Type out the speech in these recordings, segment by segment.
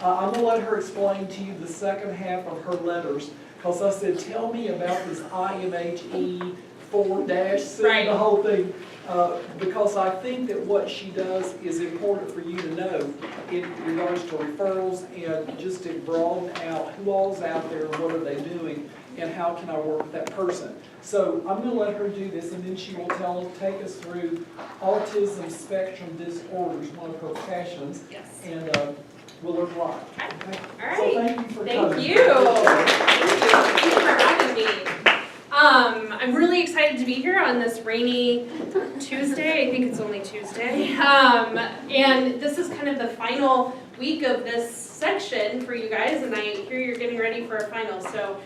I'm going to let her explain to you the second half of her letters, because I said, tell me about this IMHE 4-C, Right. the whole thing. Because I think that what she does is important for you to know in regards to referrals and just to broaden out who all's out there, what are they doing, and how can I work with that person. So I'm going to let her do this, and then she will take us through autism spectrum disorders, one of her passions, Yes. and we'll look live. Okay. All right. So thank you for Thank coming. you. Thank you for having me. I'm really excited to be here on this rainy Tuesday. I think it's only Tuesday. And this is kind of the final week of this section for you guys, and I hear you're getting ready for a final. So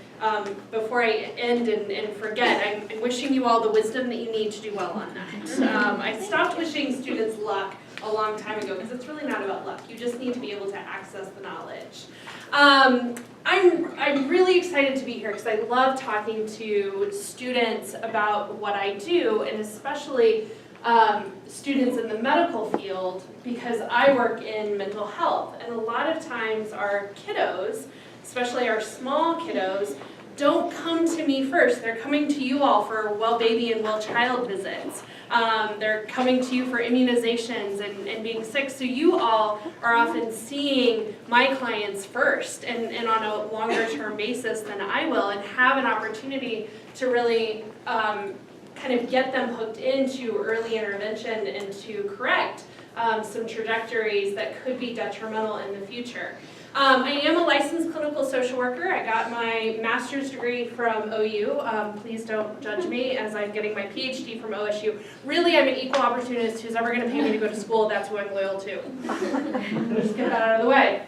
before I end and forget, I'm wishing you all the wisdom that you need to do well on that. I stopped wishing students luck a long time ago because it's really not about luck. You just need to be able to access the knowledge. I'm really excited to be here because I love talking to students about what I do, and especially students in the medical field, because I work in mental health, and a lot of times our kiddos, especially our small kiddos, don't come to me first. They're coming to you all for well baby and well child visits. They're coming to you for immunizations and being sick. So you all are often seeing my clients first and on a longer term basis than I will, and have an opportunity to really kind of get them hooked into early intervention and to correct some trajectories that could be detrimental in the future. I am a licensed clinical social worker. I got my master's degree from OU. Please don't judge me as I'm getting my PhD from OSU. Really, I'm an equal opportunist. Who's ever going to pay me to go to school, that's who I'm loyal to. Just get that out of the way.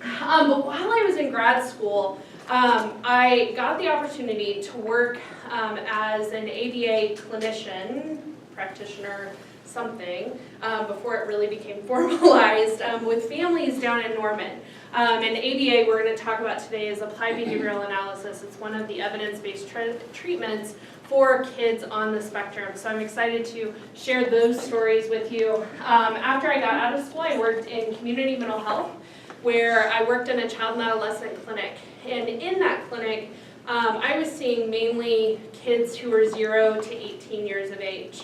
But while I was in grad school, I got the opportunity to work as an ABA clinician, practitioner, something, before it really became formalized, with families down in Norman. And ABA we're going to talk about today is applied behavioral analysis. It's one of the evidence-based treatments for kids on the spectrum. So I'm excited to share those stories with you. After I got out of school, I worked in community mental health, where I worked in a child and adolescent clinic. And in that clinic, I was seeing mainly kids who were 0 to 18 years of age.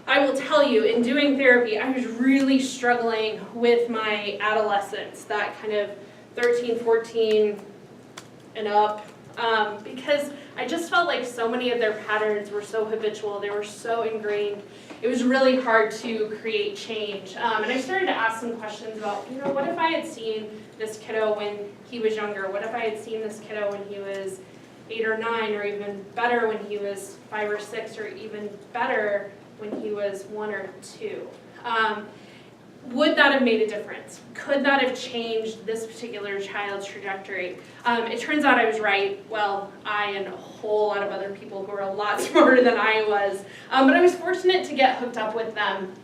I will tell you, in doing therapy, I was really struggling with my adolescents, that kind of 13, 14 and up, because I just felt like so many of their patterns were so habitual, they were so ingrained. It was really hard to create change. And I started to ask some questions about, what if I had seen this kiddo when he was younger? What if I had seen this kiddo when he was 8 or 9, or even better when he was 5 or 6, or even better when he was 1 or 2. Would that have made a difference? Could that have changed this particular child's trajectory? It turns out I was right. Well, I and a whole lot of other people who were a lot smarter than I was. But I was fortunate to get hooked up with them.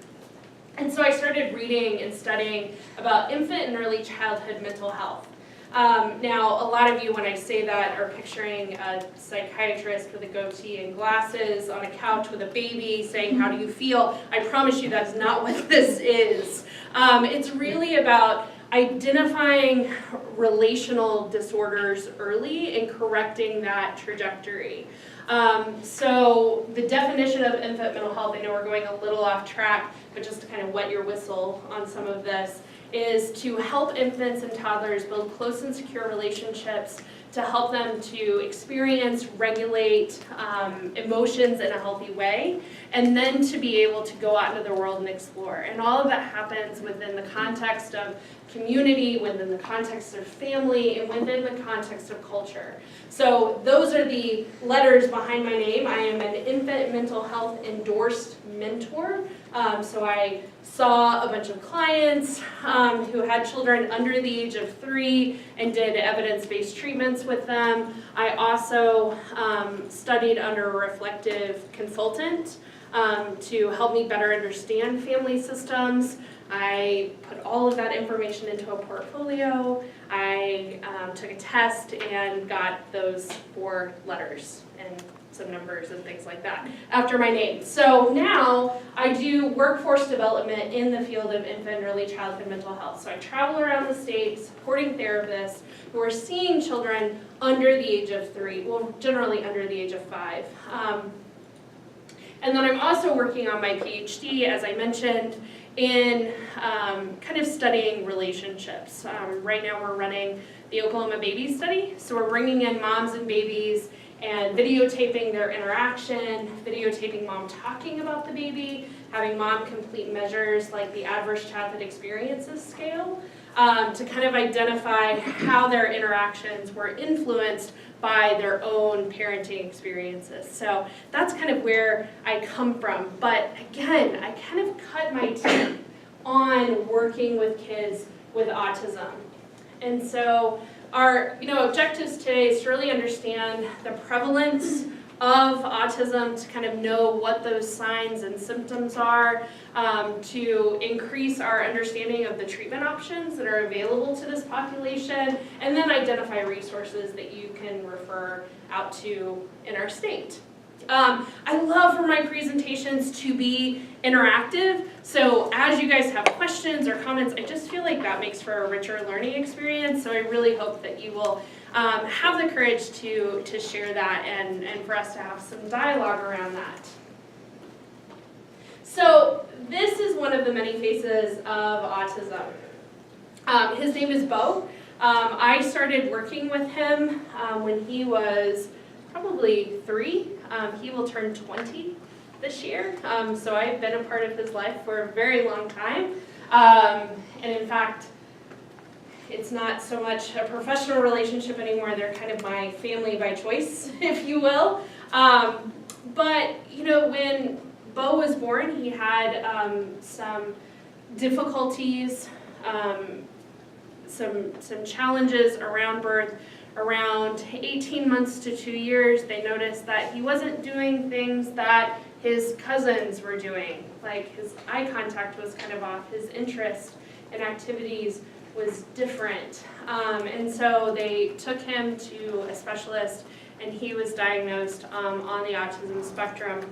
And so I started reading and studying about infant and early childhood mental health. Now, a lot of you, when I say that, are picturing a psychiatrist with a goatee and glasses on a couch with a baby saying, "How do you feel?" I promise you that's not what this is. It's really about identifying relational disorders early and correcting that trajectory. So the definition of infant mental health, I know we're going a little off track, but just to kind of wet your whistle on some of this, is to help infants and toddlers build close and secure relationships, to help them to experience, regulate emotions in a healthy way, and then to be able to go out into the world and explore. And all of that happens within the context of community, within the context of family, and within the context of culture. So those are the letters behind my name. I am an infant mental health endorsed mentor. So I saw a bunch of clients who had children under the age of 3 and did evidence-based treatments with them. I also studied under a reflective consultant to help me better understand family systems. I put all of that information into a portfolio. I took a test and got those 4 letters. And some numbers and things like that after my name. So now I do workforce development in the field of infant and early childhood mental health. So I travel around the state supporting therapists who are seeing children under the age of 3, well, generally under the age of 5. And then I'm also working on my PhD, as I mentioned, in kind of studying relationships. Right now we're running the Oklahoma Baby Study, so we're bringing in moms and babies and videotaping their interaction, videotaping mom talking about the baby, having mom complete measures like the Adverse Childhood Experiences Scale, to kind of identify how their interactions were influenced by their own parenting experiences. So that's kind of where I come from. But again, I kind of cut my teeth on working with kids with autism. And so our objectives today is to really understand the prevalence of autism, to kind of know what those signs and symptoms are, to increase our understanding of the treatment options that are available to this population, and then identify resources that you can refer out to in our state. I love for my presentations to be interactive, so as you guys have questions or comments, I just feel like that makes for a richer learning experience, so I really hope that you will have the courage to share that and for us to have some dialogue around that. So this is one of the many faces of autism. His name is Bo. I started working with him when he was probably 3. He will turn 20 this year, so I've been a part of his life for a very long time. And in fact, it's not so much a professional relationship anymore. They're kind of my family by choice, if you will. But when Bo was born, he had some difficulties, some challenges around birth. Around 18 months to 2 years, they noticed that he wasn't doing things that his cousins were doing. Like his eye contact was kind of off, his interest in activities was different. And so they took him to a specialist, and he was diagnosed on the autism spectrum.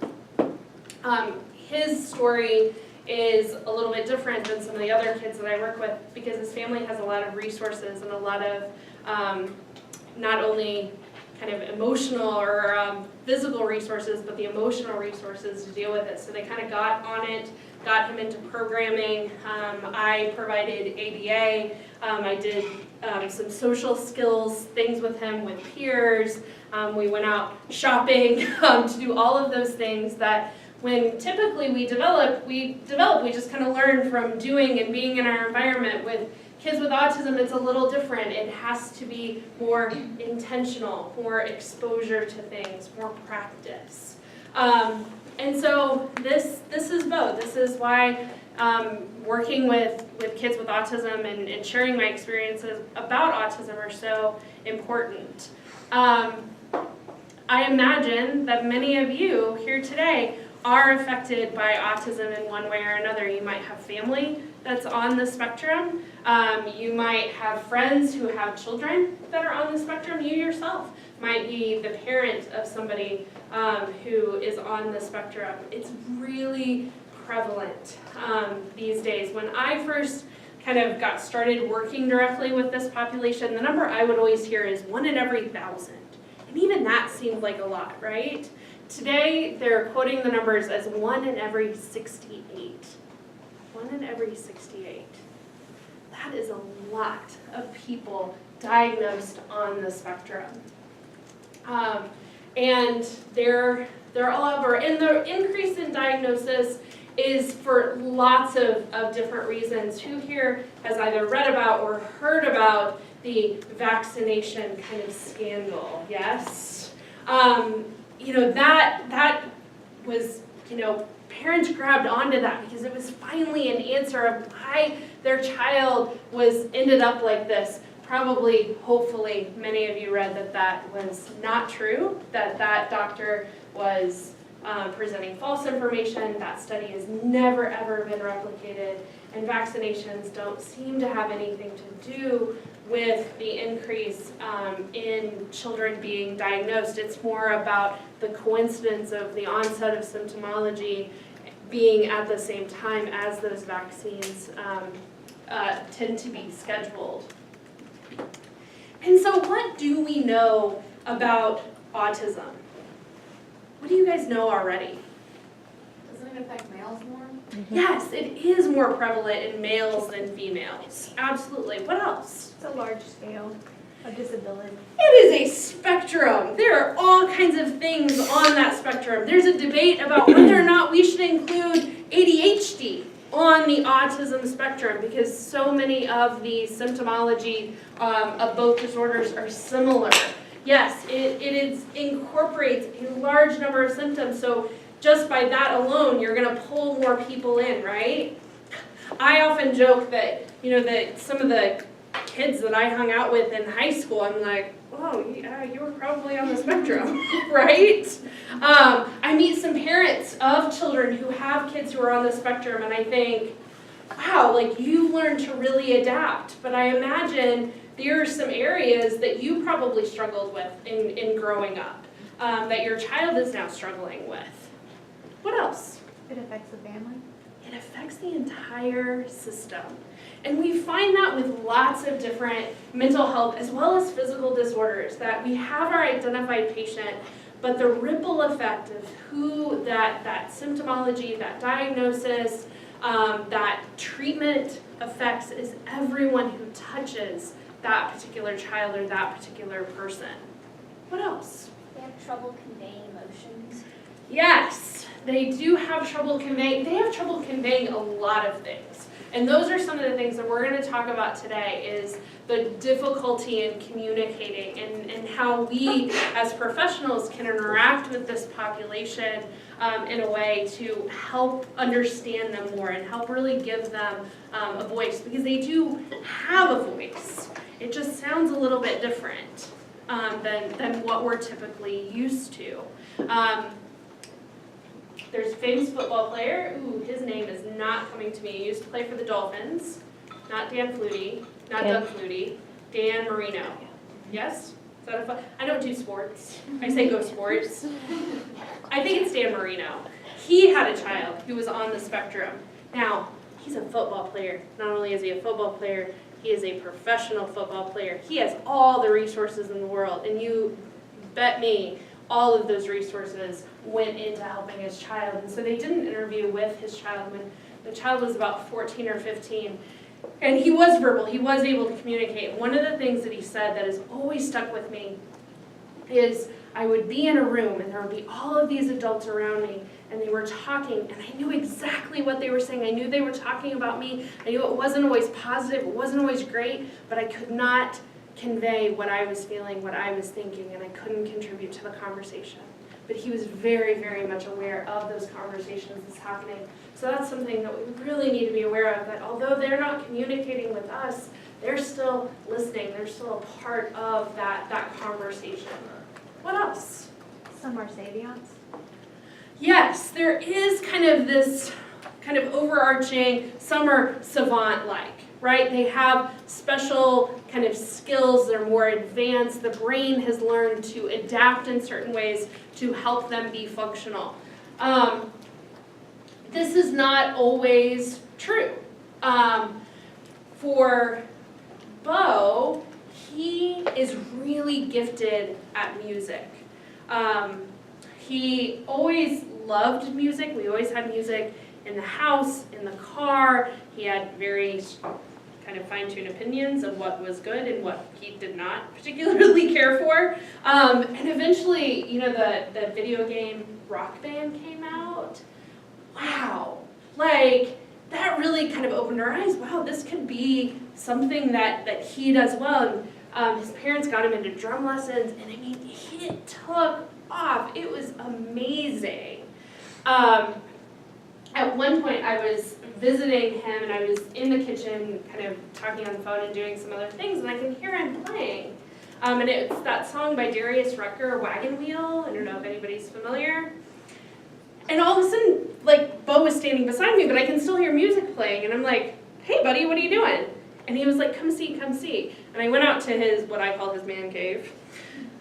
His story is a little bit different than some of the other kids that I work with because his family has a lot of resources and a lot of not only kind of emotional or physical resources, but the emotional resources to deal with it. So they kind of got on it, got him into programming. I provided ABA. I did some social skills things with him, with peers. We went out shopping to do all of those things that when typically we just kind of learn from doing and being in our environment. With kids with autism, it's a little different. It has to be more intentional, more exposure to things, more practice. And so this is Bo. This is why working with kids with autism and sharing my experiences about autism are so important. I imagine that many of you here today are affected by autism in one way or another. You might have family that's on the spectrum. You might have friends who have children that are on the spectrum. You yourself might be the parent of somebody who is on the spectrum. It's really prevalent these days. When I first kind of got started working directly with this population, the number I would always hear is 1 in every 1,000. And even that seemed like a lot, right? Today, they're quoting the numbers as 1 in every 68. 1 in every 68. That is a lot of people diagnosed on the spectrum. And they're all over. And the increase in diagnosis is for lots of different reasons. Who here has either read about or heard about the vaccination kind of scandal? Yes? That was, parents grabbed onto that because it was finally an answer of why their child ended up like this. Probably, hopefully, many of you read that was not true, that doctor was presenting false information. That study has never, ever been replicated. and vaccinations don't seem to have anything to do with the increase in children being diagnosed. It's more about the coincidence of the onset of symptomology being at the same time as those vaccines tend to be scheduled. And so what do we know about autism? What do you guys know already? Doesn't it affect males more? Yes, it is more prevalent in males than females. Absolutely. What else? It's a large scale of disability. It is a spectrum. There are all kinds of things on that spectrum. There's a debate about whether or not we should include ADHD on the autism spectrum because so many of the symptomology of both disorders are similar. Yes, it incorporates a large number of symptoms, so just by that alone, you're going to pull more people in, right? I often joke that, that some of the kids that I hung out with in high school, I'm like, oh, yeah, you were probably on the spectrum, right? I meet some parents of children who have kids who are on the spectrum, and I think, wow, like you've learned to really adapt. But I imagine there are some areas that you probably struggled with in growing up, that your child is now struggling with. What else? It affects the family. It affects the entire system. And we find that with lots of different mental health as well as physical disorders, that we have our identified patient, but the ripple effect of who that symptomology, that diagnosis, that treatment affects is everyone who touches that particular child or that particular person. What else? They have trouble conveying emotions. Yes, they do have trouble conveying. They have trouble conveying a lot of things. And those are some of the things that we're going to talk about today is the difficulty in communicating and how we as professionals can interact with this population in a way to help understand them more and help really give them a voice because they do have a voice. It just sounds a little bit different than what we're typically used to. There's a famous football player. Ooh, his name is not coming to me. He used to play for the Dolphins. Not Dan Flutie. Not Doug Flutie. Dan Marino. Yes? Is that a fun? I don't do sports. I say go sports. I think it's Dan Marino. He had a child who was on the spectrum. Now, he's a football player. Not only is he a football player, he is a professional football player. He has all the resources in the world. And you bet me, all of those resources went into helping his child. And so they did an interview with his child when the child was about 14 or 15. And he was verbal. He was able to communicate. One of the things that he said that has always stuck with me is I would be in a room and there would be all of these adults around me and they were talking and I knew exactly what they were saying. I knew they were talking about me. I knew it wasn't always positive. It wasn't always great, but I could not convey what I was feeling, what I was thinking, and I couldn't contribute to the conversation. But he was very, very much aware of those conversations that's happening. So that's something that we really need to be aware of, that although they're not communicating with us, they're still listening. They're still a part of that conversation. What else? Some are savions. Yes, there is kind of this kind of overarching, some are savant-like, right? They have special kind of skills, they're more advanced, the brain has learned to adapt in certain ways to help them be functional. This is not always true. For Bo, he is really gifted at music. He always loved music. We always had music in the house, in the car. He had very kind of fine-tuned opinions of what was good and what he did not particularly care for. And eventually, the video game Rock Band came out. Wow. Like, that really kind of opened our eyes. Wow, this could be something that he does well. And his parents got him into drum lessons, and I mean, it took off. It was amazing. At one point, I was visiting him, and I was in the kitchen kind of talking on the phone and doing some other things, and I can hear him playing. And it's that song by Darius Rucker, Wagon Wheel. I don't know if anybody's familiar. And all of a sudden, like, Bo was standing beside me, but I can still hear music playing, and I'm like, hey buddy, what are you doing? And he was like, come see, come see. And I went out to his, what I call his man cave,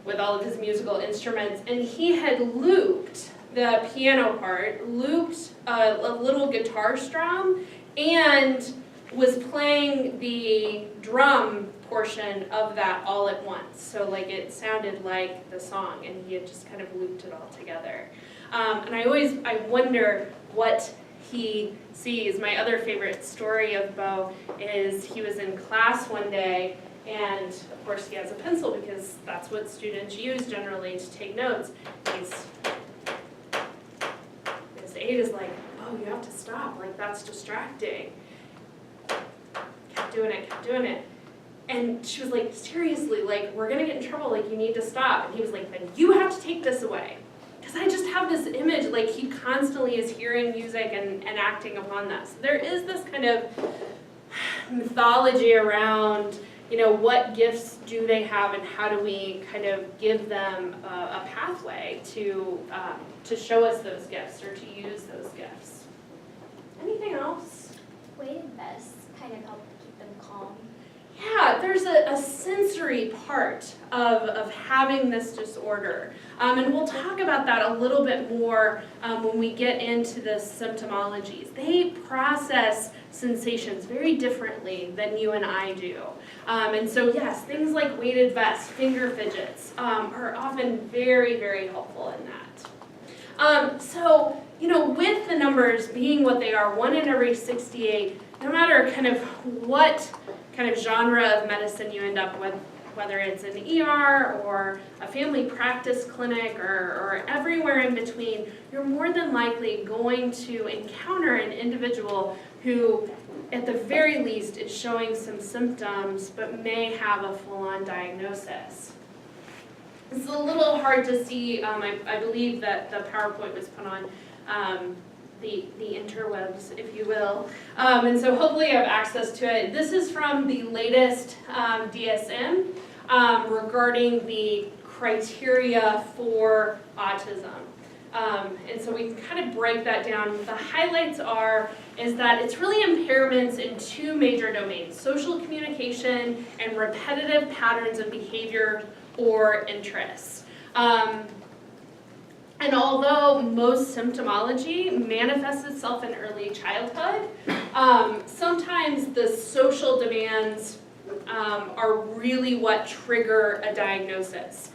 with all of his musical instruments, and he had looped the piano part, looped a little guitar strum, and was playing the drum portion of that all at once. So like it sounded like the song, and he had just kind of looped it all together. And I wonder what he sees. My other favorite story of Bo is he was in class one day, and of course he has a pencil because that's what students use generally to take notes. His aide is like, oh, you have to stop, like that's distracting. Kept doing it. And she was like, seriously, like we're gonna get in trouble, like you need to stop. And he was like, then you have to take this away. Because I just have this image, like he constantly is hearing music and acting upon that. So there is this kind of mythology around, what gifts do they have and how do we kind of give them a pathway to show us those gifts or to use those gifts. Anything else? Weighted vests kind of help keep them calm. Yeah, there's a sensory part of having this disorder. And we'll talk about that a little bit more when we get into the symptomologies. They process sensations very differently than you and I do. And so yes, things like weighted vests, finger fidgets are often very, very helpful in that. So, with the numbers being what they are, 1 in every 68, no matter kind of what kind of genre of medicine you end up with, whether it's an ER or a family practice clinic or everywhere in between, you're more than likely going to encounter an individual who, at the very least, is showing some symptoms but may have a full-on diagnosis. It's a little hard to see. I believe that the PowerPoint was put on the interwebs, if you will. And so hopefully you have access to it. This is from the latest DSM regarding the criteria for autism. And so we can kind of break that down. The highlights is that it's really impairments in 2 major domains: social communication and repetitive patterns of behavior or interests. And although most symptomology manifests itself in early childhood, sometimes the social demands are really what trigger a diagnosis.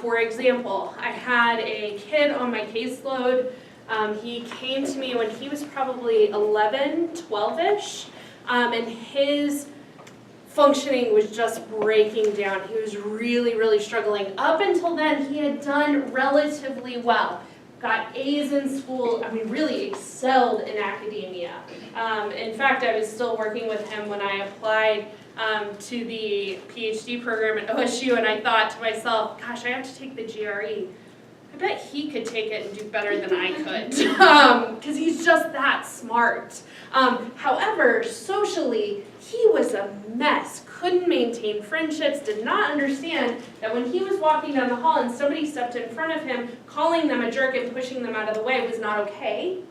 For example, I had a kid on my caseload. He came to me when he was probably 11, 12-ish, and his functioning was just breaking down. He was really, really struggling. Up until then, he had done relatively well. Got A's in school, really excelled in academia. In fact, I was still working with him when I applied to the PhD program at OSU, and I thought to myself, gosh, I have to take the GRE. I bet he could take it and do better than I could, because he's just that smart. However, socially, he was a mess, couldn't maintain friendships, did not understand that when he was walking down the hall and somebody stepped in front of him, calling them a jerk and pushing them out of the way was not okay.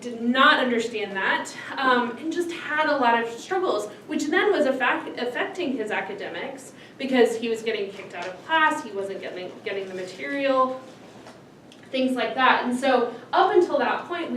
Did not understand that, and just had a lot of struggles, which then was affecting his academics because he was getting kicked out of class, he wasn't getting the material, things like that. And so up until that point,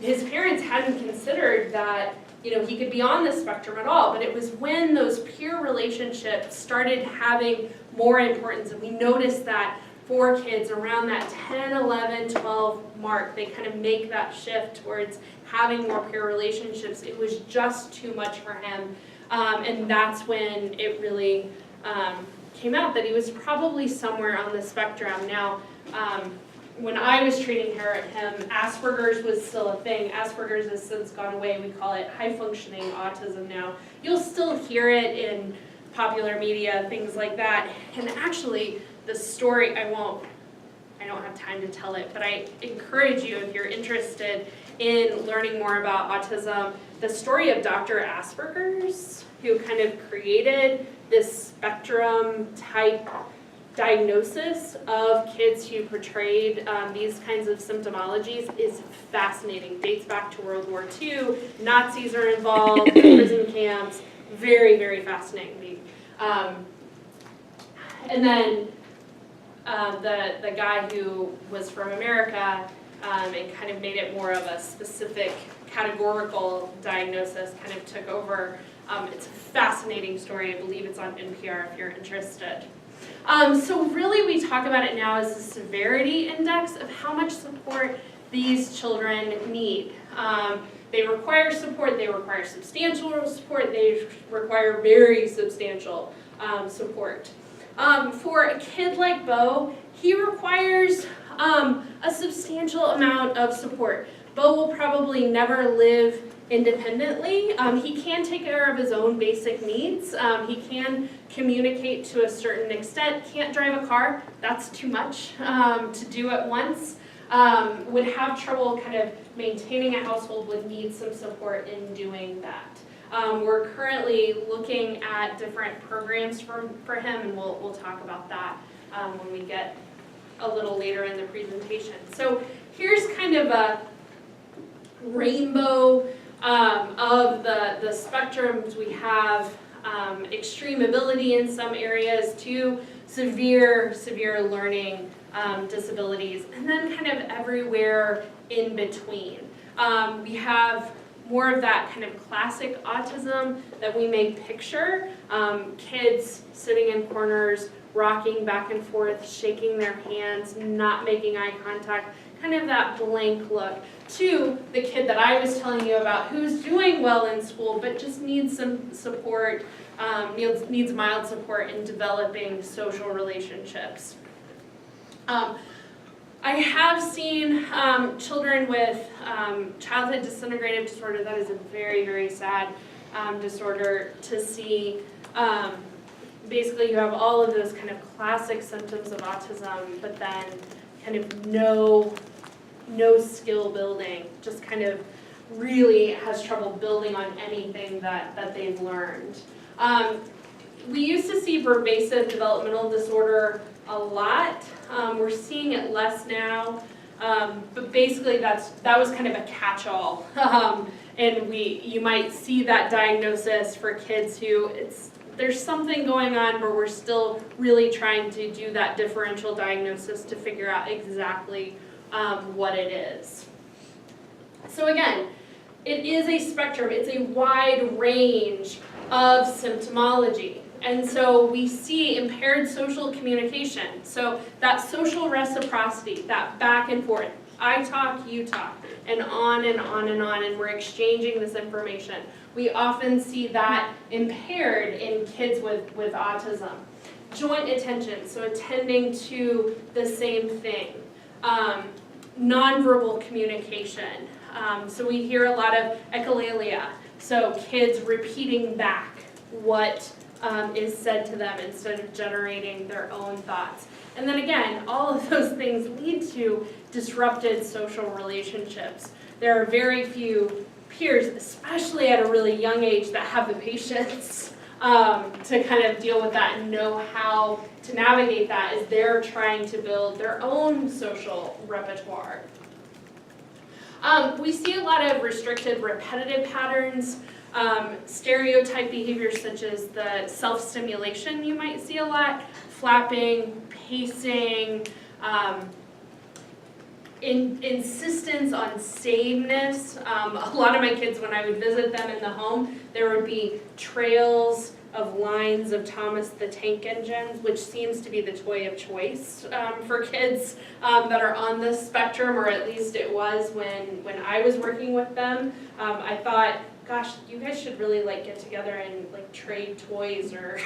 his parents hadn't considered that he could be on the spectrum at all, but it was when those peer relationships started having more importance, and we noticed that for kids around that 10, 11, 12 mark, they kind of make that shift towards having more peer relationships. It was just too much for him, and that's when it really came out that he was probably somewhere on the spectrum. Now, when I was treating him, Asperger's was still a thing. Asperger's has since gone away. We call it high-functioning autism now. You'll still hear it in popular media, things like that. And actually, the story, I don't have time to tell it, but I encourage you, if you're interested in learning more about autism, the story of Dr. Asperger's, who kind of created this spectrum type diagnosis of kids who portrayed these kinds of symptomologies is fascinating. Dates back to World War II, Nazis are involved, prison camps, very, very fascinating. And then the guy who was from America and kind of made it more of a specific categorical diagnosis, kind of took over. It's a fascinating story. I believe it's on NPR if you're interested. So really we talk about it now as the severity index of how much support these children need. They require support, they require substantial support, they require very substantial support. For a kid like Bo, he requires a substantial amount of support. Bo will probably never live independently. He can take care of his own basic needs. He can communicate to a certain extent. Can't drive a car, that's too much to do at once. Would have trouble kind of maintaining a household, would need some support in doing that. We're currently looking at different programs for him, and we'll talk about that when we get a little later in the presentation. So here's kind of a rainbow of the spectrums. We have extreme ability in some areas to severe learning disabilities, and then kind of everywhere in between. We have more of that kind of classic autism that we may picture, kids sitting in corners, rocking back and forth, shaking their hands, not making eye contact, kind of that blank look, to the kid that I was telling you about who's doing well in school but just needs some support, needs mild support in developing social relationships. I have seen children with childhood disintegrative disorder. That is a very, very sad disorder to see. Basically, you have all of those kind of classic symptoms of autism, but then kind of no skill building, just kind of really has trouble building on anything that they've learned. We used to see pervasive developmental disorder a lot. We're seeing it less now, but basically that was kind of a catch-all. And you might see that diagnosis for kids who there's something going on, but we're still really trying to do that differential diagnosis to figure out exactly what it is. So again, it is a spectrum. It's a wide range of symptomology. And so we see impaired social communication. So that social reciprocity, that back and forth. I talk, you talk, and on and on and on, and we're exchanging this information. We often see that impaired in kids with autism. Joint attention, so attending to the same thing. Nonverbal communication. So we hear a lot of echolalia, so kids repeating back what is said to them instead of generating their own thoughts. And then again, all of those things lead to disrupted social relationships. There are very few peers, especially at a really young age, that have the patience to kind of deal with that and know how to navigate that as they're trying to build their own social repertoire. We see a lot of restricted repetitive patterns, stereotype behaviors such as the self-stimulation you might see a lot, flapping, pacing, insistence on sameness. A lot of my kids, when I would visit them in the home, there would be trails of lines of Thomas the Tank Engines, which seems to be the toy of choice for kids that are on this spectrum, or at least it was when I was working with them. I thought, gosh, you guys should really get together and trade toys or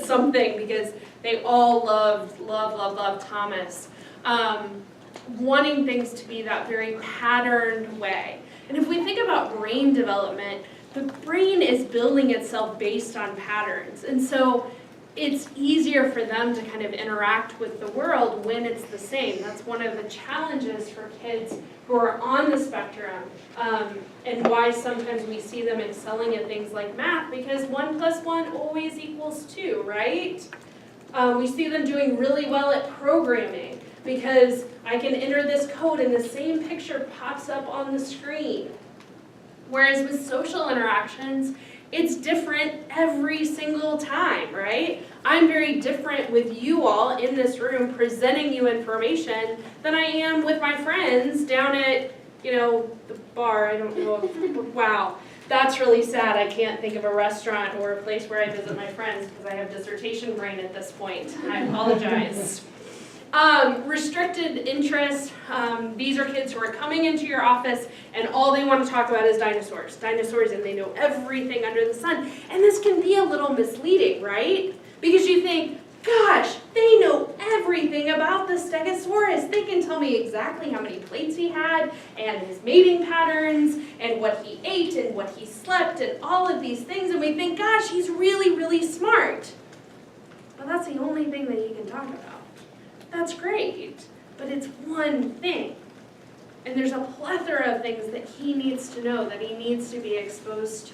something, because they all love Thomas. Wanting things to be that very patterned way. And if we think about brain development, the brain is building itself based on patterns. And so it's easier for them to kind of interact with the world when it's the same. That's one of the challenges for kids who are on the spectrum, and why sometimes we see them excelling at things like math, because 1 + 1 always equals 2, right? We see them doing really well at programming because I can enter this code and the same picture pops up on the screen. Whereas with social interactions, it's different every single time, right? I'm very different with you all in this room presenting you information than I am with my friends down at, the bar. I don't know. Wow, that's really sad. I can't think of a restaurant or a place where I visit my friends because I have dissertation brain at this point. I apologize. Restricted interest, these are kids who are coming into your office and all they want to talk about is dinosaurs, and they know everything under the sun. And this can be a little misleading, right? Because you think, gosh, they know everything about the Stegosaurus. They can tell me exactly how many plates he had and his mating patterns and what he ate and what he slept and all of these things. And we think, gosh, he's really, really smart. But that's the only thing that he can talk about. That's great, but it's one thing. And there's a plethora of things that he needs to know, that he needs to be exposed to.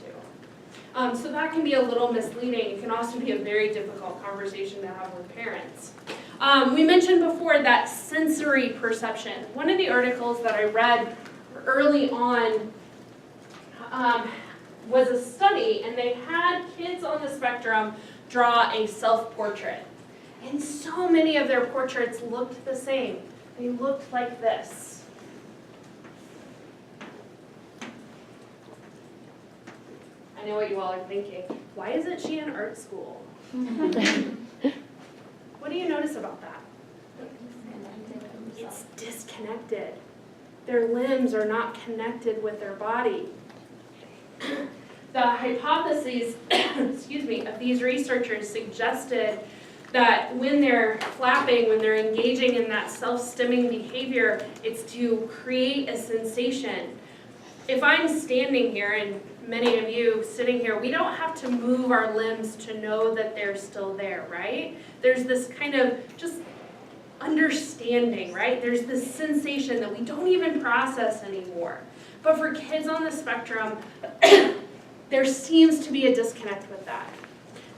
So that can be a little misleading. It can also be a very difficult conversation to have with parents. We mentioned before that sensory perception. One of the articles that I read early on was a study, and they had kids on the spectrum draw a self-portrait. And so many of their portraits looked the same. They looked like this. I know what you all are thinking. Why isn't she in art school? What do you notice about that? It's disconnected. Their limbs are not connected with their body. The hypotheses, of these researchers suggested that when they're flapping, when they're engaging in that self-stimming behavior, it's to create a sensation. If I'm standing here, and many of you sitting here, we don't have to move our limbs to know that they're still there, right? There's this kind of just understanding, right? There's this sensation that we don't even process anymore. But for kids on the spectrum, there seems to be a disconnect with that.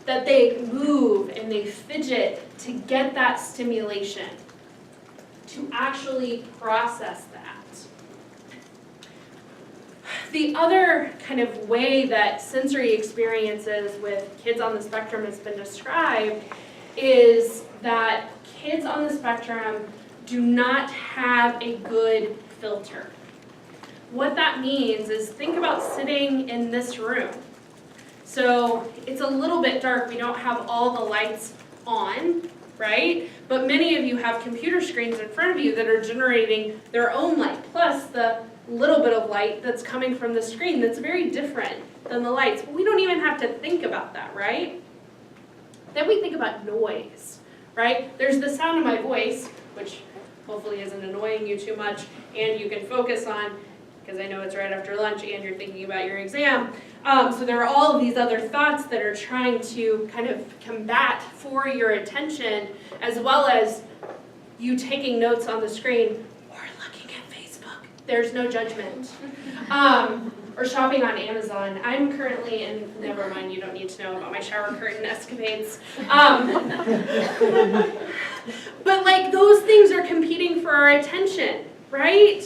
That they move and they fidget to get that stimulation, to actually process that. The other kind of way that sensory experiences with kids on the spectrum has been described is that kids on the spectrum do not have a good filter. What that means is, think about sitting in this room. So it's a little bit dark, we don't have all the lights on, right? But many of you have computer screens in front of you that are generating their own light, plus the little bit of light that's coming from the screen that's very different than the lights. But we don't even have to think about that, right? Then we think about noise, right? There's the sound of my voice, which hopefully isn't annoying you too much, and you can focus on, because I know it's right after lunch and you're thinking about your exam. So there are all of these other thoughts that are trying to kind of combat for your attention, as well as you taking notes on the screen or looking at Facebook. There's no judgment. Or shopping on Amazon. I'm currently in, never mind, you don't need to know about my shower curtain escapades. But like, those things are competing for our attention, right?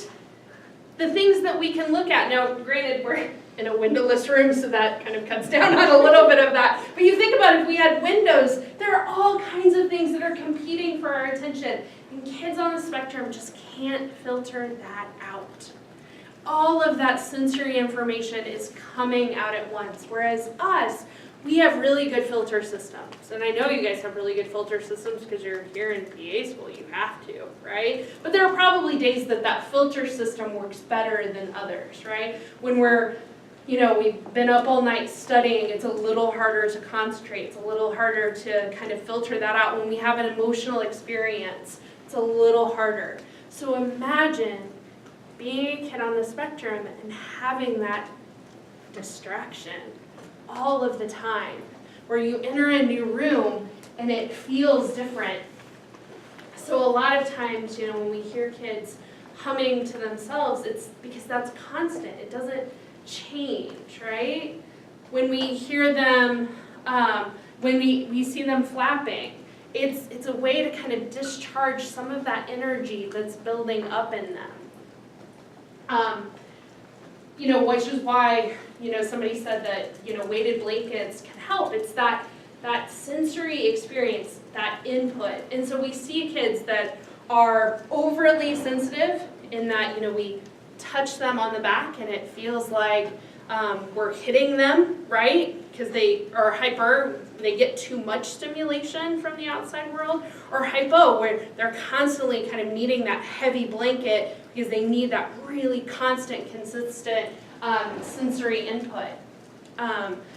The things that we can look at. Now, granted, we're in a windowless room, so that kind of cuts down on a little bit of that. But you think about if we had windows, there are all kinds of things that are competing for our attention. And kids on the spectrum just can't filter that out. All of that sensory information is coming out at once, whereas us, we have really good filter systems. And I know you guys have really good filter systems because you're here in PA school, you have to, right? But there are probably days that that filter system works better than others, right? When we're, we've been up all night studying, it's a little harder to concentrate, it's a little harder to kind of filter that out. When we have an emotional experience, it's a little harder. So imagine being a kid on the spectrum and having that distraction all of the time, where you enter a new room and it feels different. So a lot of times, when we hear kids humming to themselves, it's because that's constant. It doesn't change, right? When we hear them, when we see them flapping, it's a way to kind of discharge some of that energy that's building up in them. Which is why, somebody said that, weighted blankets can help. It's that sensory experience, that input. And so we see kids that are overly sensitive in that, we touch them on the back and it feels like we're hitting them, right? Because they are hyper, they get too much stimulation from the outside world, or hypo, where they're constantly kind of needing that heavy blanket because they need that really constant, consistent sensory input.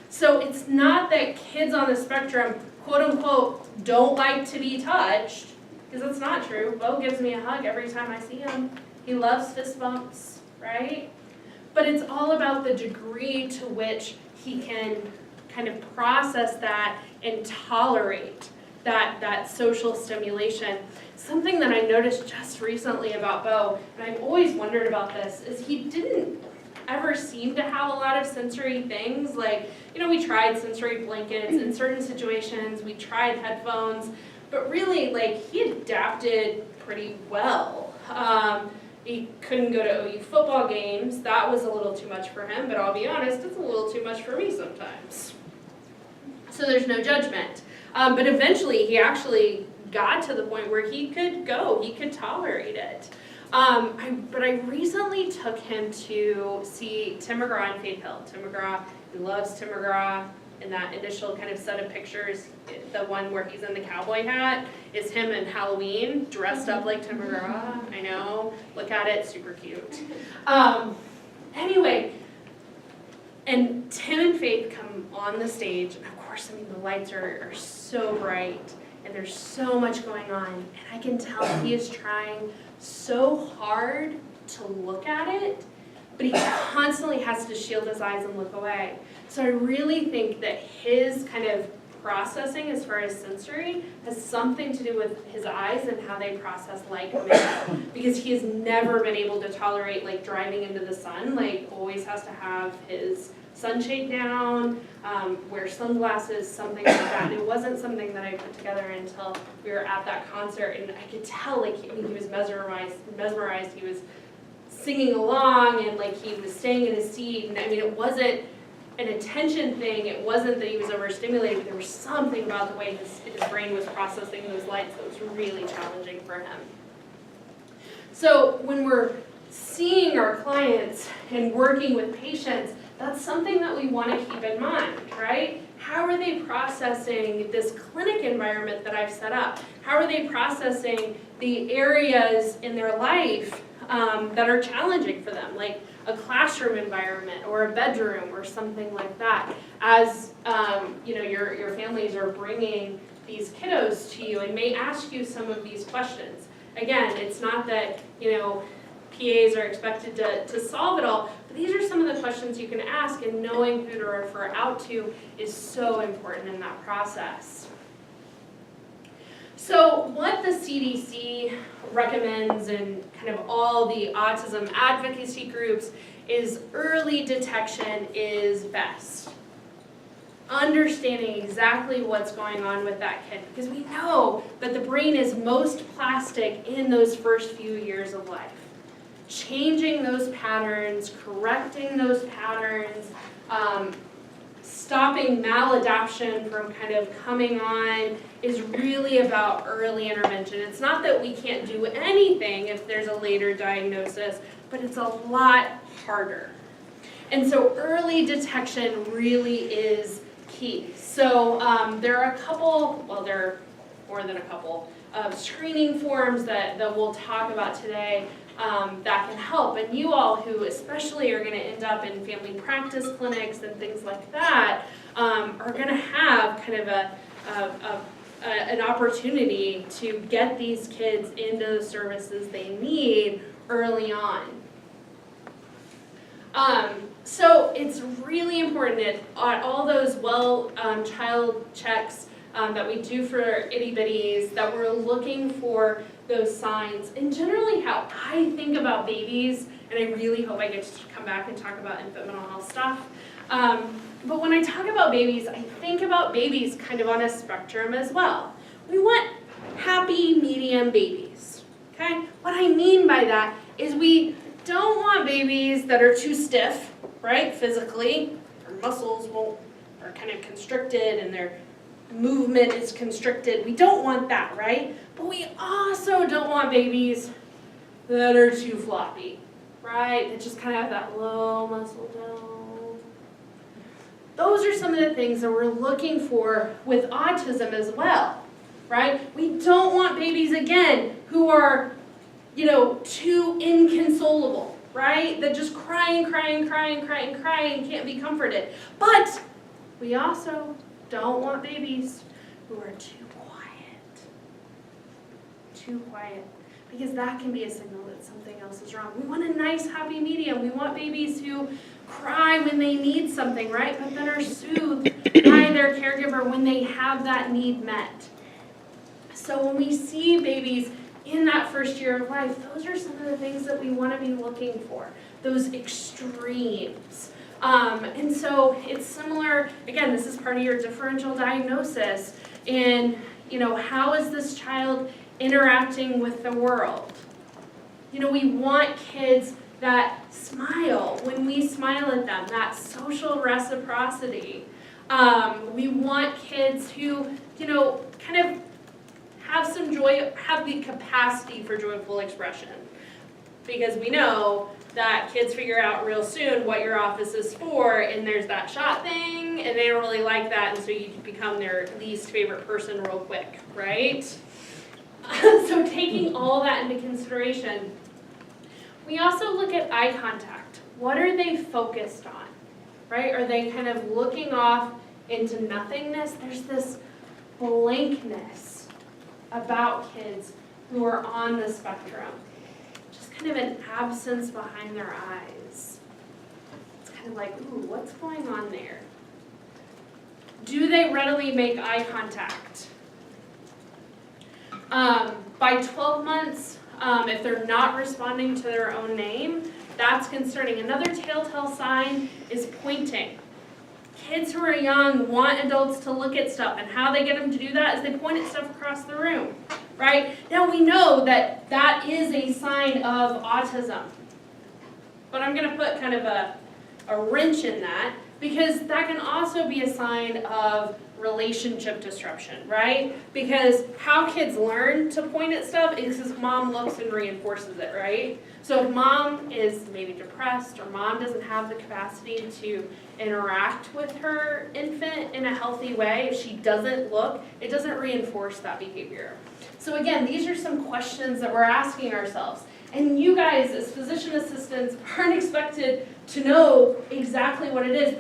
So it's not that kids on the spectrum, quote unquote, don't like to be touched, because that's not true. Bo gives me a hug every time I see him. He loves fist bumps, right? But it's all about the degree to which he can kind of process that and tolerate that social stimulation. Something that I noticed just recently about Bo, and I've always wondered about this, is he didn't ever seem to have a lot of sensory things. Like, we tried sensory blankets in certain situations, we tried headphones, but really, he adapted pretty well. He couldn't go to OU football games. That was a little too much for him, but I'll be honest, it's a little too much for me sometimes. So there's no judgment. But eventually, he actually got to the point where he could go, he could tolerate it. But I recently took him to see Tim McGraw in Faith Hill. Tim McGraw, he loves Tim McGraw. In that initial kind of set of pictures, the one where he's in the cowboy hat is him in Halloween, dressed up like Tim McGraw. I know, look at it, super cute. Anyway, and Tim and Faith come on the stage, and of course, the lights are so bright, and there's so much going on, and I can tell he is trying so hard to look at it, but he constantly has to shield his eyes and look away. So I really think that his kind of processing as far as sensory has something to do with his eyes and how they process light coming out. Because he has never been able to tolerate driving into the sun, always has to have his sunshade down, wear sunglasses, something like that. And it wasn't something that I put together until we were at that concert, and I could tell he was mesmerized. He was singing along, and he was staying in his seat, and it wasn't an attention thing, it wasn't that he was overstimulated, but there was something about the way his brain was processing those lights that was really challenging for him. So when we're seeing our clients and working with patients, that's something that we want to keep in mind, right? How are they processing this clinic environment that I've set up? How are they processing the areas in their life that are challenging for them, like a classroom environment or a bedroom or something like that? As your families are bringing these kiddos to you and may ask you some of these questions. Again, it's not that PAs are expected to solve it all, but these are some of the questions you can ask, and knowing who to refer out to is so important in that process. So what the CDC recommends and kind of all the autism advocacy groups is early detection is best. Understanding exactly what's going on with that kid, because we know that the brain is most plastic in those first few years of life. Changing those patterns, correcting those patterns, stopping maladaption from kind of coming on is really about early intervention. It's not that we can't do anything if there's a later diagnosis, but it's a lot harder. And so early detection really is key. So there are a couple, well, there are more than a couple of screening forms that we'll talk about today that can help. And you all who especially are going to end up in family practice clinics and things like that are going to have kind of an opportunity to get these kids into the services they need early on. So it's really important that all those child checks that we do for itty bitties, that we're looking for those signs. And generally how I think about babies, and I really hope I get to come back and talk about infant mental health stuff. But when I talk about babies, I think about babies kind of on a spectrum as well. We want happy medium babies, okay? What I mean by that is we don't want babies that are too stiff, right, physically. Their muscles are kind of constricted and their movement is constricted. We don't want that, right? But we also don't want babies that are too floppy, right? That just kind of have that low muscle tone. Those are some of the things that we're looking for with autism as well, right? We don't want babies, again, who are, too inconsolable, right? That just crying, can't be comforted. But we also don't want babies who are too quiet, because that can be a signal that something else is wrong. We want a nice, happy medium. We want babies who cry when they need something, right? But then are soothed by their caregiver when they have that need met. So when we see babies in that first year of life, those are some of the things that we want to be looking for, those extremes. And so it's similar, again, this is part of your differential diagnosis, and how is this child interacting with the world? We want kids that smile when we smile at them, that social reciprocity. We want kids who, kind of have some joy, have the capacity for joyful expression. Because we know that kids figure out real soon what your office is for, and there's that shot thing, and they don't really like that, and so you become their least favorite person real quick, right? So taking all that into consideration, we also look at eye contact. What are they focused on, right? Are they kind of looking off into nothingness? There's this blankness about kids who are on the spectrum. Just kind of an absence behind their eyes. It's kind of like, ooh, what's going on there? Do they readily make eye contact? By 12 months, if they're not responding to their own name, that's concerning. Another telltale sign is pointing. Kids who are young want adults to look at stuff, and how they get them to do that is they point at stuff across the room, right? Now we know that that is a sign of autism, but I'm going to put kind of a wrench in that, because that can also be a sign of relationship disruption, right? Because how kids learn to point at stuff is because mom looks and reinforces it, right? So if mom is maybe depressed, or mom doesn't have the capacity to interact with her infant in a healthy way, if she doesn't look, it doesn't reinforce that behavior. So again, these are some questions that we're asking ourselves. And you guys, as physician assistants, aren't expected to know exactly what it is,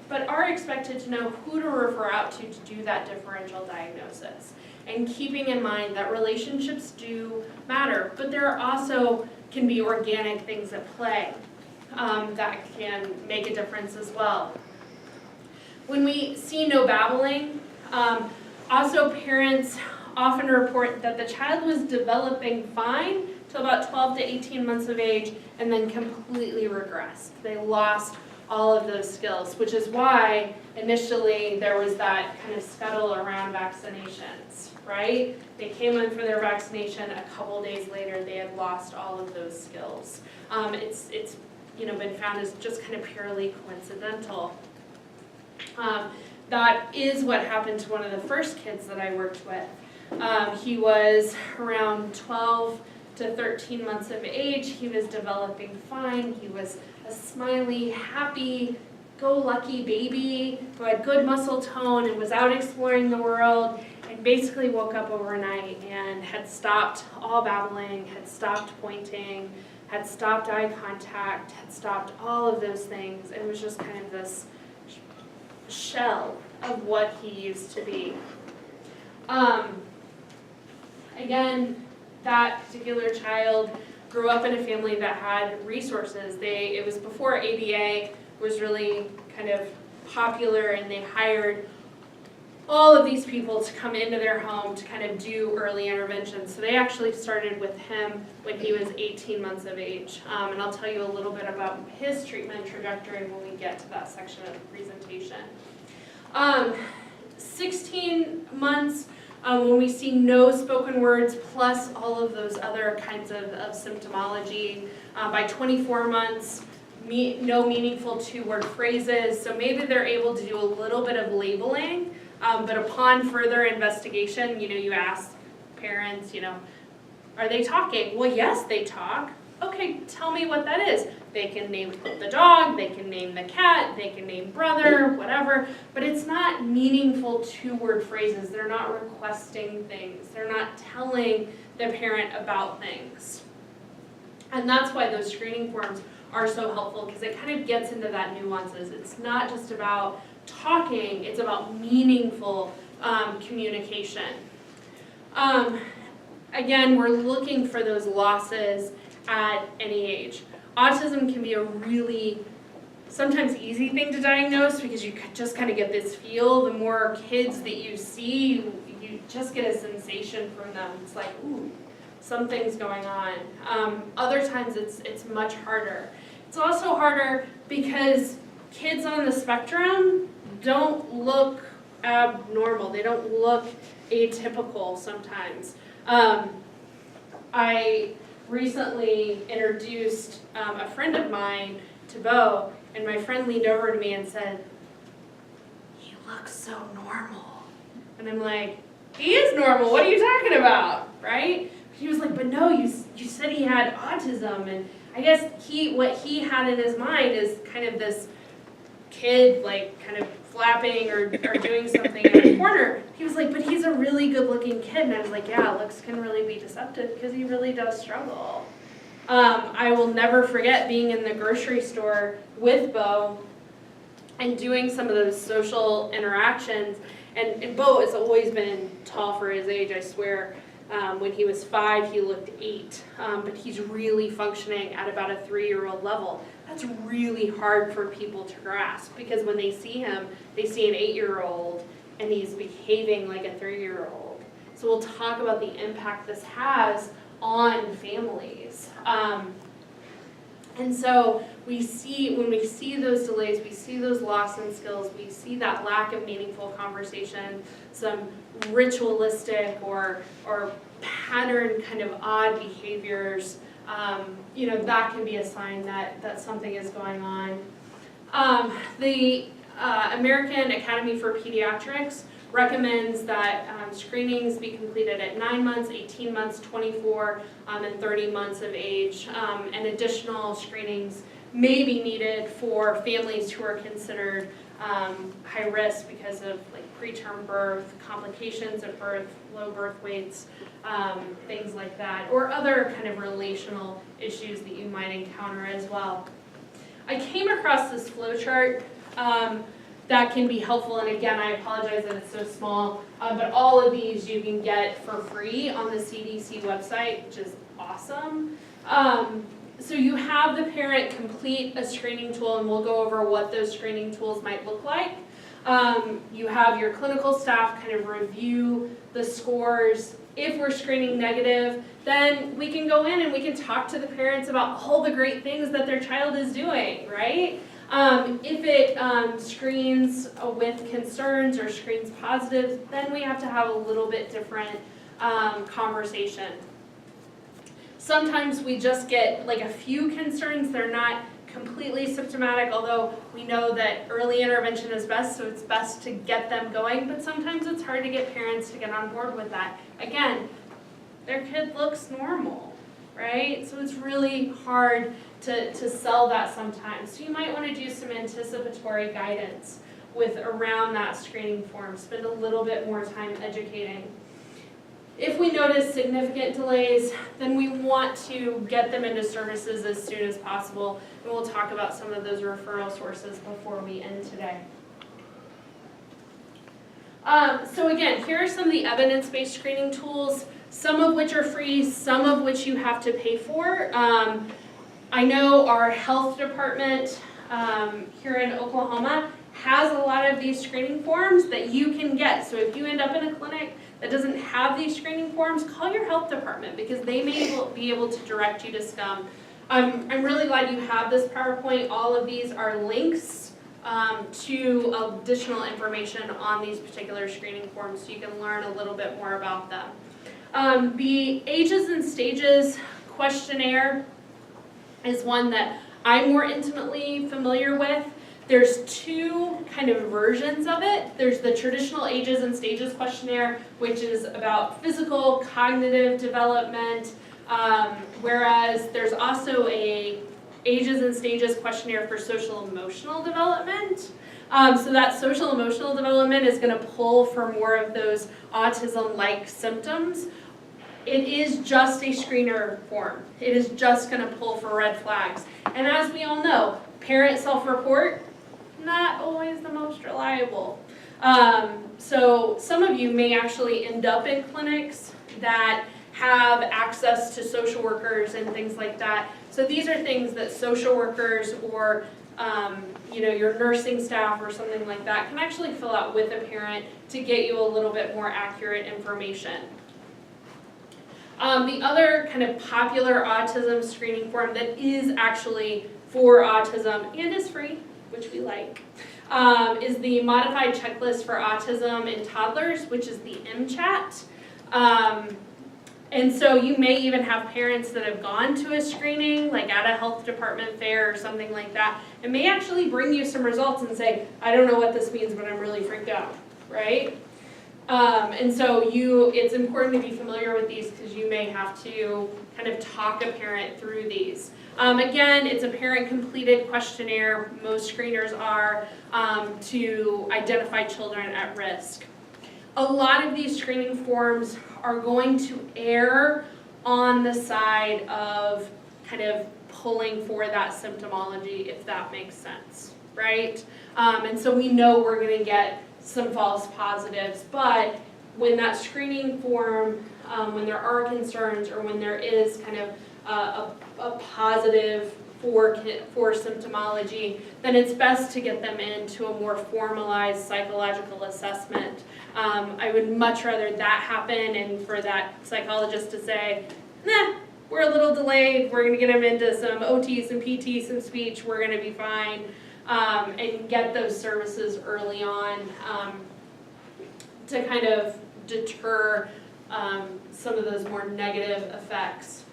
but are expected to know who to refer out to do that differential diagnosis. And keeping in mind that relationships do matter, but there also can be organic things at play that can make a difference as well. When we see no babbling, also parents often report that the child was developing fine till about 12 to 18 months of age, and then completely regressed. They lost all of those skills, which is why initially there was that kind of scuttle around vaccinations, right? They came in for their vaccination, a couple days later they had lost all of those skills. It's been found as just kind of purely coincidental. That is what happened to one of the first kids that I worked with. He was around 12 to 13 months of age. He was developing fine. He was a smiley, happy, go-lucky baby who had good muscle tone and was out exploring the world, and basically woke up overnight and had stopped all babbling, had stopped pointing, had stopped eye contact, had stopped all of those things, and was just kind of this shell of what he used to be. Again, that particular child grew up in a family that had resources. It was before ABA was really kind of popular, and they hired all of these people to come into their home to kind of do early intervention. So they actually started with him when he was 18 months of age. And I'll tell you a little bit about his treatment trajectory when we get to that section of the presentation. 16 months, When we see no spoken words plus all of those other kinds of symptomology, by 24 months, no meaningful two-word phrases. So maybe they're able to do a little bit of labeling, but upon further investigation, you ask parents, are they talking? Well, yes, they talk. Okay, tell me what that is. They can name the dog, they can name the cat, they can name brother, whatever, but it's not meaningful two-word phrases. They're not requesting things. They're not telling the parent about things. And that's why those screening forms are so helpful, because it kind of gets into that nuances. It's not just about talking, it's about meaningful communication. Again, we're looking for those losses at any age. Autism can be a really sometimes easy thing to diagnose because you just kind of get this feel. The more kids that you see, you just get a sensation from them. It's like, ooh, something's going on. Other times it's much harder. It's also harder because kids on the spectrum don't look abnormal. They don't look atypical sometimes. I recently introduced a friend of mine to Bo, and my friend leaned over to me and said, "He looks so normal." And I'm like, "He is normal, what are you talking about?" Right? He was like, "But no, you said he had autism," and I guess what he had in his mind is kind of this kid like kind of flapping or doing something in the corner. He was like, "But he's a really good looking kid." And I was like, "Yeah, looks can really be deceptive because he really does struggle." I will never forget being in the grocery store with Bo and doing some of those social interactions. And Bo has always been tall for his age, I swear. When he was 5, he looked 8, but he's really functioning at about a 3-year-old level. That's really hard for people to grasp because when they see him, they see an 8-year-old and he's behaving like a 3-year-old. So we'll talk about the impact this has on families. And so when we see those delays, we see those loss in skills, we see that lack of meaningful conversation, some ritualistic or pattern kind of odd behaviors, that can be a sign that something is going on. The American Academy for Pediatrics recommends that screenings be completed at 9 months, 18 months, 24, and 30 months of age, and additional screenings may be needed for families who are considered high risk because of like preterm birth, complications at birth, low birth weights, things like that, or other kind of relational issues that you might encounter as well. I came across this flowchart that can be helpful, and again, I apologize that it's so small, but all of these you can get for free on the CDC website, which is awesome. So you have the parent complete a screening tool, and we'll go over what those screening tools might look like. You have your clinical staff kind of review the scores. If we're screening negative, then we can go in and we can talk to the parents about all the great things that their child is doing, right? If it screens with concerns or screens positive, then we have to have a little bit different conversation. Sometimes we just get like a few concerns. They're not completely symptomatic, although we know that early intervention is best, so it's best to get them going, but sometimes it's hard to get parents to get on board with that. Again, their kid looks normal, right? So it's really hard to sell that sometimes. So you might want to do some anticipatory guidance around that screening form. Spend a little bit more time educating. If we notice significant delays, then we want to get them into services as soon as possible, and we'll talk about some of those referral sources before we end today. So again, here are some of the evidence-based screening tools, some of which are free, some of which you have to pay for. I know our health department here in Oklahoma has a lot of these screening forms that you can get. So if you end up in a clinic that doesn't have these screening forms, call your health department because they may be able to direct you to SCUM. I'm really glad you have this PowerPoint. All of these are links to additional information on these particular screening forms so you can learn a little bit more about them. The Ages and Stages questionnaire is one that I'm more intimately familiar with. There's two kind of versions of it. There's the traditional Ages and Stages questionnaire, which is about physical, cognitive development, whereas there's also a Ages and Stages questionnaire for social emotional development. So that social emotional development is going to pull for more of those autism-like symptoms. It is just a screener form. It is just going to pull for red flags. And as we all know, parent self-report, not always the most reliable. So some of you may actually end up in clinics that have access to social workers and things like that. So these are things that social workers or your nursing staff or something like that can actually fill out with a parent to get you a little bit more accurate information. The other kind of popular autism screening form that is actually for autism and is free, which we like, is the Modified Checklist for Autism in Toddlers, which is the MCHAT. And so you may even have parents that have gone to a screening, like at a health department fair or something like that, and may actually bring you some results and say, I don't know what this means, but I'm really freaked out, right? And so it's important to be familiar with these because you may have to kind of talk a parent through these. Again, it's a parent-completed questionnaire, most screeners are, to identify children at risk. A lot of these screening forms are going to err on the side of kind of pulling for that symptomology, if that makes sense, right? And so we know we're going to get some false positives, but when that screening form, when there are concerns or when there is kind of a positive for symptomology, then it's best to get them into a more formalized psychological assessment. I would much rather that happen and for that psychologist to say, nah, we're a little delayed, we're going to get them into some OT, some PT, some speech, we're going to be fine, and get those services early on to kind of deter some of those more negative effects.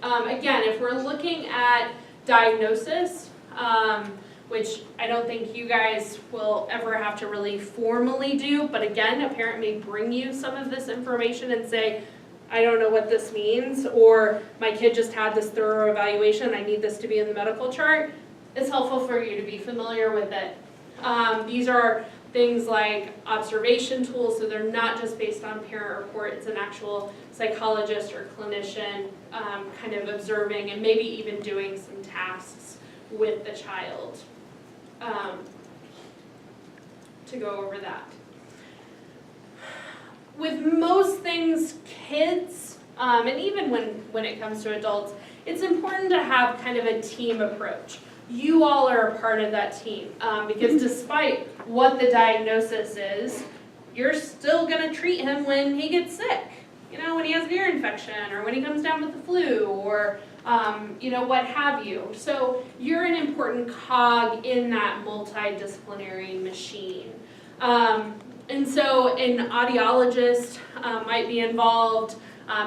Again, if we're looking at diagnosis, which I don't think you guys will ever have to really formally do, but again, a parent may bring you some of this information and say, I don't know what this means, or my kid just had this thorough evaluation, I need this to be in the medical chart. It's helpful for you to be familiar with it. These are things like observation tools, so they're not just based on parent report, it's an actual psychologist or clinician kind of observing and maybe even doing some tasks with the child to go over that. With most things, kids, and even when it comes to adults, it's important to have kind of a team approach. You all are a part of that team because despite what the diagnosis is, you're still going to treat him when he gets sick. You know, when he has an ear infection or when he comes down with the flu or, what have you. So you're an important cog in that multidisciplinary machine. And so an audiologist might be involved.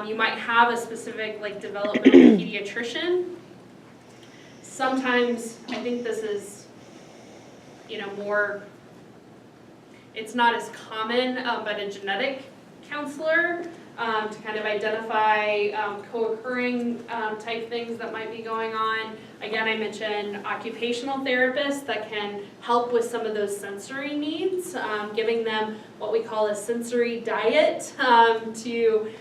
You might have a specific developmental pediatrician. Sometimes I think this is, more, it's not as common, but a genetic counselor to kind of identify co-occurring type things that might be going on. Again, I mentioned occupational therapists that can help with some of those sensory needs, giving them what we call a sensory diet to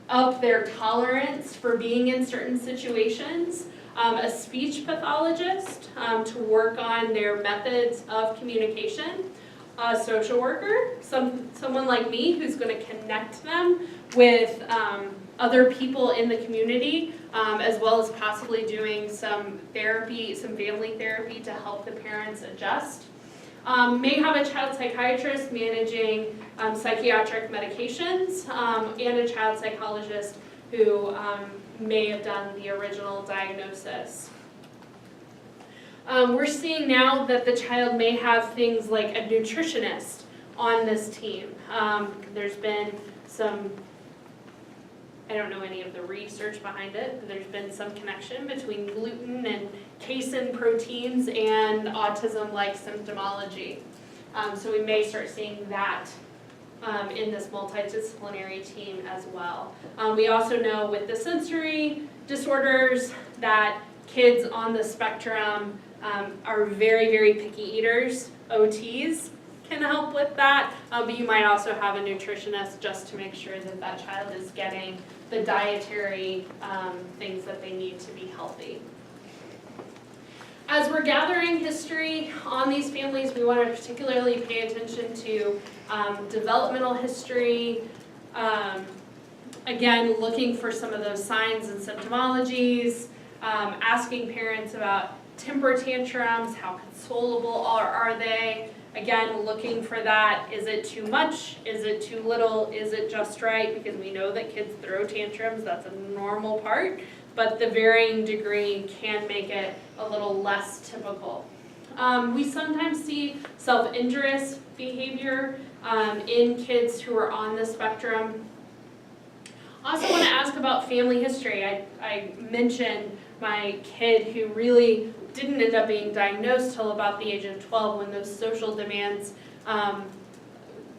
up their tolerance for being in certain situations. A speech pathologist to work on their methods of communication, a social worker, someone like me who's going to connect them with other people in the community, as well as possibly doing some therapy, some family therapy to help the parents adjust. May have a child psychiatrist managing psychiatric medications, and a child psychologist who may have done the original diagnosis. We're seeing now that the child may have things like a nutritionist on this team. There's been some, I don't know any of the research behind it, but there's been some connection between gluten and casein proteins and autism-like symptomology. So we may start seeing that in this multidisciplinary team as well. We also know with the sensory disorders that kids on the spectrum are very, very picky eaters. OTs can help with that, but you might also have a nutritionist just to make sure that that child is getting the dietary things that they need to be healthy. As we're gathering history on these families, we want to particularly pay attention to developmental history, again, looking for some of those signs and symptomologies, asking parents about temper tantrums, how consolable are they? Again, looking for that, is it too much, is it too little, is it just right? Because we know that kids throw tantrums, that's a normal part, but the varying degree can make it a little less typical. We sometimes see self-injurious behavior in kids who are on the spectrum. Also want to ask about family history. I mentioned my kid who really didn't end up being diagnosed till about the age of 12 when those social demands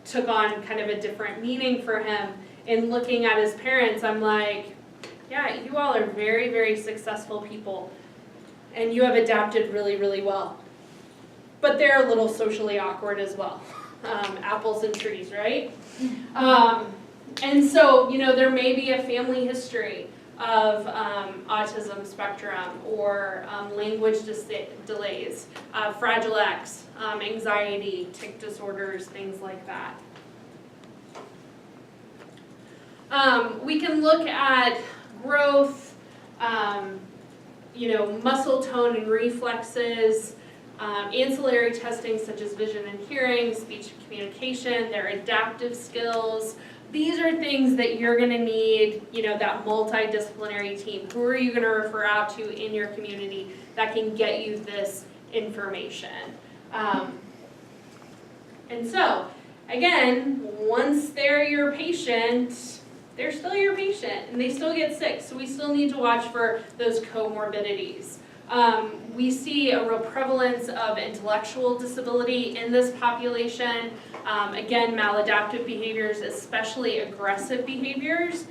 took on kind of a different meaning for him. And looking at his parents, I'm like, yeah, you all are very, very successful people and you have adapted really, really well. But they're a little socially awkward as well. Apples and trees, right? And so, you know, there may be a family history of autism spectrum or language delays, Fragile X, anxiety, tic disorders, things like that. We can look at growth, you know, muscle tone and reflexes, ancillary testing such as vision and hearing, speech and communication, their adaptive skills. These are things that you're going to need, you know, that multidisciplinary team. Who are you going to refer out to in your community that can get you this information? And so, again, once they're your patient, they're still your patient and they still get sick. So we still need to watch for those comorbidities. We see a real prevalence of intellectual disability in this population. Again, maladaptive behaviors, especially aggressive behaviors.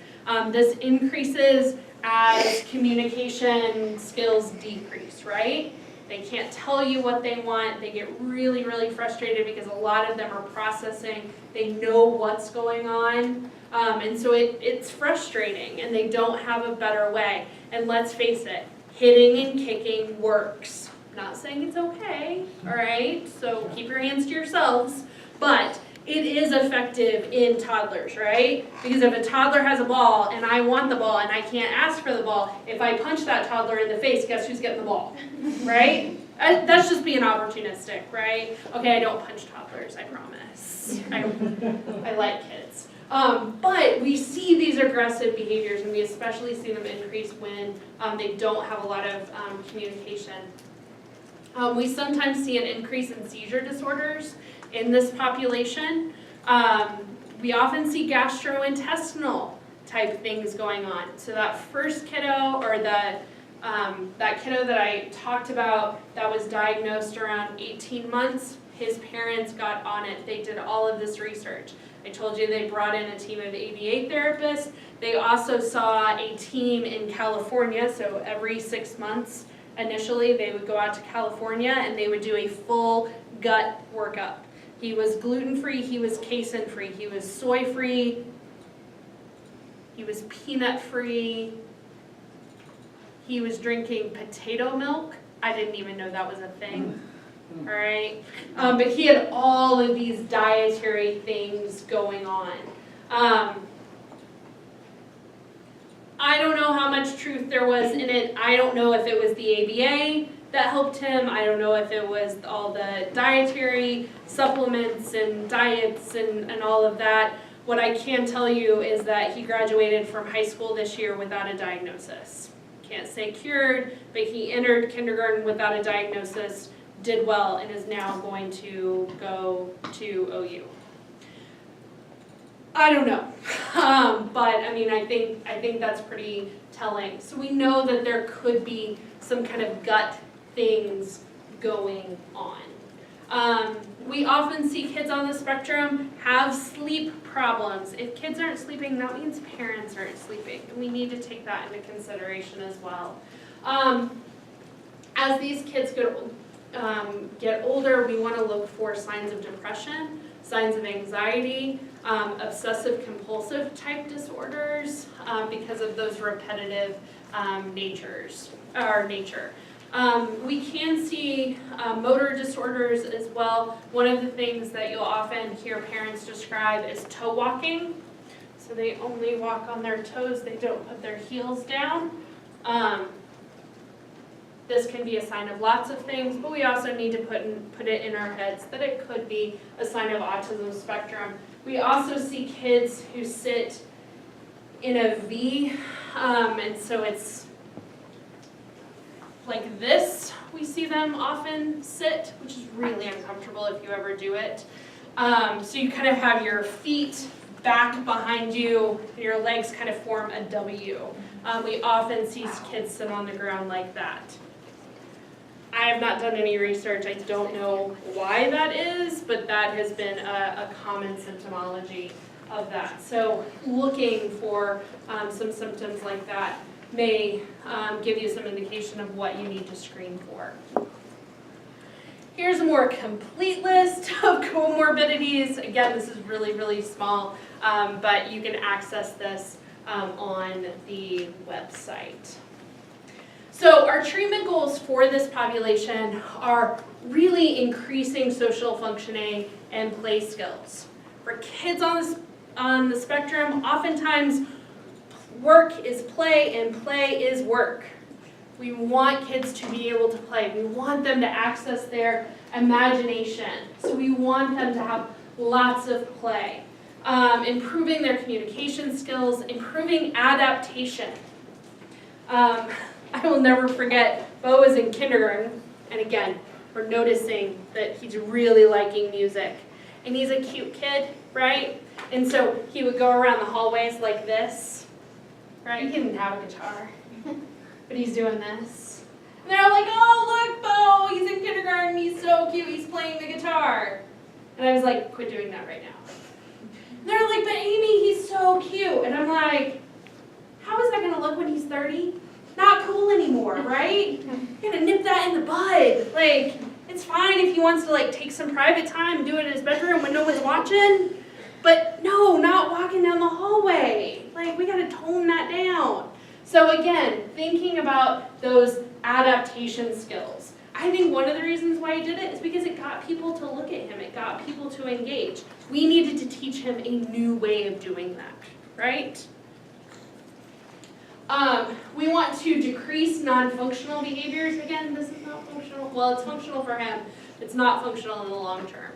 This increases as communication skills decrease, right? They can't tell you what they want. They get really, really frustrated because a lot of them are processing. They know what's going on. And so it's frustrating and they don't have a better way. And let's face it, hitting and kicking works. Not saying it's okay, all right? So keep your hands to yourselves. But it is effective in toddlers, right? Because if a toddler has a ball and I want the ball and I can't ask for the ball, if I punch that toddler in the face, guess who's getting the ball, right? That's just being opportunistic, right? Okay, I don't punch toddlers, I promise. I like kids. But we see these aggressive behaviors and we especially see them increase when they don't have a lot of communication. We sometimes see an increase in seizure disorders in this population. We often see gastrointestinal type things going on. So that first kiddo or that kiddo that I talked about that was diagnosed around 18 months, his parents got on it. They did all of this research. I told you they brought in a team of ABA therapists. They also saw a team in California, so every 6 months initially they would go out to California and they would do a full gut workup. He was gluten-free, he was casein-free, he was soy-free, he was peanut-free, he was drinking potato milk. I didn't even know that was a thing. All right, but he had all of these dietary things going on. I don't know how much truth there was in it. I don't know if it was the ABA that helped him. I don't know if it was all the dietary supplements and diets and all of that. What I can tell you is that he graduated from high school this year without a diagnosis. can't say cured, but he entered kindergarten without a diagnosis, did well, and is now going to go to OU. I don't know, but I mean, I think that's pretty telling. So we know that there could be some kind of gut things going on. We often see kids on the spectrum have sleep problems. If kids aren't sleeping, that means parents aren't sleeping, and we need to take that into consideration as well. As these kids get older, we want to look for signs of depression, signs of anxiety, obsessive compulsive type disorders because of those repetitive nature. We can see motor disorders as well. One of the things that you'll often hear parents describe is toe walking. So they only walk on their toes, they don't put their heels down. This can be a sign of lots of things, but we also need to put it in our heads that it could be a sign of autism spectrum. We also see kids who sit in a V, and so it's like this. We see them often sit, which is really uncomfortable if you ever do it. So you kind of have your feet back behind you, and your legs kind of form a W. We often see kids sit on the ground like that. I have not done any research. I don't know why that is, but that has been a common symptomology of that. So looking for some symptoms like that may give you some indication of what you need to screen for. Here's a more complete list of comorbidities. Again, this is really, really small, but you can access this on the website. So our treatment goals for this population are really increasing social functioning and play skills. For kids on the spectrum, oftentimes work is play and play is work. We want kids to be able to play. We want them to access their imagination. So we want them to have lots of play. Improving their communication skills, improving adaptation. I will never forget, Bo was in kindergarten, and again, we're noticing that he's really liking music. And he's a cute kid, right? And so he would go around the hallways like this, right? He didn't have a guitar, but he's doing this. And they're all like, oh, look, Bo, he's in kindergarten, he's so cute, he's playing the guitar. And I was like, quit doing that right now. And they're like, but Amy, he's so cute. And I'm like, how is that going to look when he's 30? Not cool anymore, right? You're gonna nip that in the bud. Like, it's fine if he wants to like take some private time and do it in his bedroom when no one's watching, but no, not walking down the hallway. Like, we gotta tone that down. So again, thinking about those adaptation skills. I think one of the reasons why he did it is because it got people to look at him. It got people to engage. We needed to teach him a new way of doing that, right? We want to decrease non-functional behaviors. Again, this is not functional. Well, it's functional for him. It's not functional in the long term.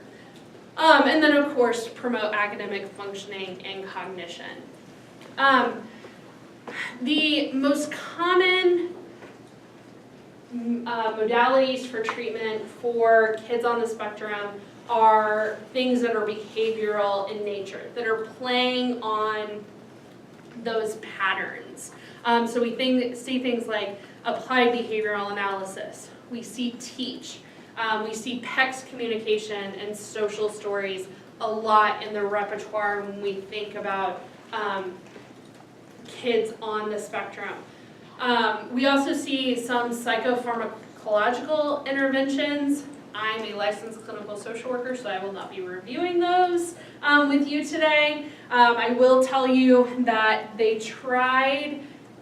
And then, of course, promote academic functioning and cognition. The most common modalities for treatment for kids on the spectrum are things that are behavioral in nature, that are playing on those patterns. So we see things like applied behavioral analysis. We see TEACH. We see PECS communication and social stories a lot in the repertoire when we think about kids on the spectrum. We also see some psychopharmacological interventions. I'm a licensed clinical social worker, so I will not be reviewing those with you today. I will tell you that they tried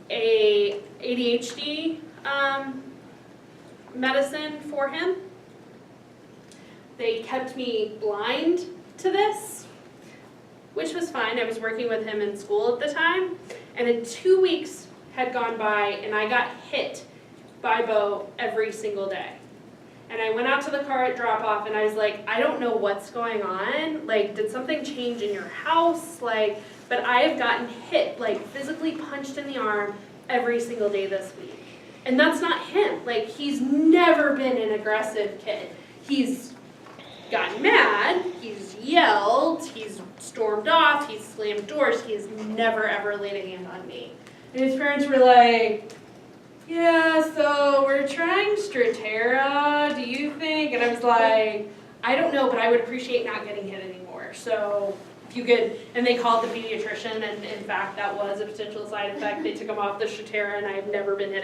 a ADHD medicine for him. They kept me blind to this, which was fine. I was working with him in school at the time, and 2 weeks had gone by, and I got hit by Bo every single day. And I went out to the car at drop-off, and I was like, I don't know what's going on. Like, did something change in your house? Like, but I have gotten hit, like physically punched in the arm every single day this week. And that's not him. Like, he's never been an aggressive kid. He's gotten mad, he's yelled, he's stormed off, he's slammed doors, he's never ever laid a hand on me. And his parents were like, yeah, so we're trying Strattera, do you think? And I was like, I don't know, but I would appreciate not getting hit anymore. So if you could, and they called the pediatrician, and in fact that was a potential side effect. They took him off the Strattera, and I have never been hit